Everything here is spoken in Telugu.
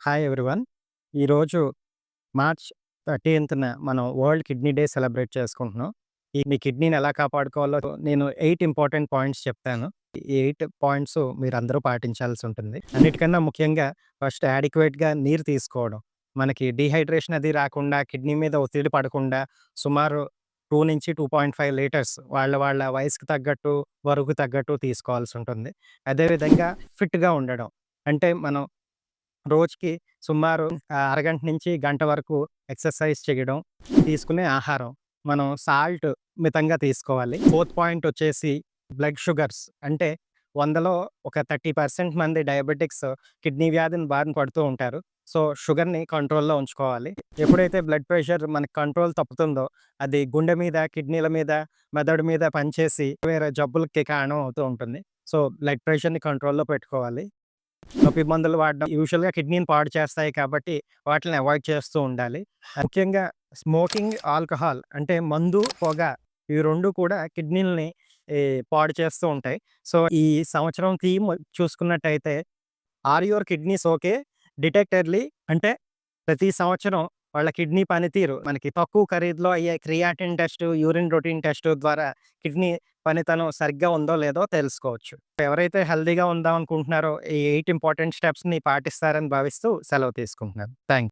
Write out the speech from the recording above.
Hi everyone. ఈరోజు మార్చ్ 30న మనం వరల్డ్ కిడ్నీ డే సెలబ్రేట్ చేసుకుంటున్నాం. మీ కిడ్నీని ఎలా కాపాడుకోవాలో నేను 8 ఇంపార్టెంట్ పాయింట్స్ చెప్తాను. ఈ 8 పాయింట్స్ మీరందరూ పాటించాల్సి ఉంటుంది. అన్నిటికన్నా ముఖ్యంగా ఫస్ట్ యాడిక్వేట్‌గా నీరు తీసుకోవడం. మనకి డీహైడ్రేషన్ అది రాకుండా, కిడ్నీ మీద ఒత్తిడి పడకుండా సుమారు 2-2.5 లీటర్స్ వాళ్ళ వాళ్ళ వయసుకు తగ్గట్టు, బరువుకు తగ్గట్టు తీసుకోవాల్సి ఉంటుంది. అదేవిధంగా ఫిట్‌గా ఉండడం. అంటే మనం రోజుకి సుమారు అరగంట నుంచి గంట వరకు ఎక్సర్సైజ్ చేయడం, తీసుకునే ఆహారం. మనం సాల్ట్ మితంగా తీసుకోవాలి. ఫోర్త్ పాయింట్ వచ్చేసి బ్లడ్ షుగర్స్. అంటే 100లో ఒక 30% మంది డయాబెటిక్స్ కిడ్నీ వ్యాధిని బారిన పడుతూ ఉంటారు. సో, షుగర్‌ని కంట్రోల్‌లో ఉంచుకోవాలి. ఎప్పుడైతే బ్లడ్ ప్రెషర్ మనకి కంట్రోల్ తప్పుతుందో, అది గుండె మీద, కిడ్నీల మీద, మెదడు మీద పనిచేసి వేరే జబ్బులకి కారణం అవుతూ ఉంటుంది. సో, బ్లడ్ ప్రెషర్‌ని కంట్రోల్‌లో పెట్టుకోవాలి. నొప్పి మందులు వాడడం యూజువల్‌గా కిడ్నీని పాడు చేస్తాయి కాబట్టి వాటిల్ని అవాయిడ్ చేస్తూ ఉండాలి. ముఖ్యంగా స్మోకింగ్, ఆల్కహాల్ అంటే మందు, పొగ ఇవి 2 కూడా కిడ్నీలని పాడు చేస్తూ ఉంటాయి. సో, ఈ సంవత్సరం థీమ్ చూసుకున్నట్టయితే are your kidneys okay? Detect early అంటే ప్రతి సంవత్సరం వాళ్ళ కిడ్నీ పనితీరు మనకి తక్కువ ఖరీదులో అయ్యే creatine test, urine routine test ద్వారా కిడ్నీ పనితనం సరిగ్గా ఉందో లేదో తెలుసుకోవచ్చు. ఎవరైతే హెల్తీగా ఉందాం అనుకుంటున్నారో ఈ 8 ఇంపార్టెంట్ స్టెప్స్‌ని పాటిస్తారని భావిస్తూ సెలవు తీసుకుంటున్నాను. థాంక్స్.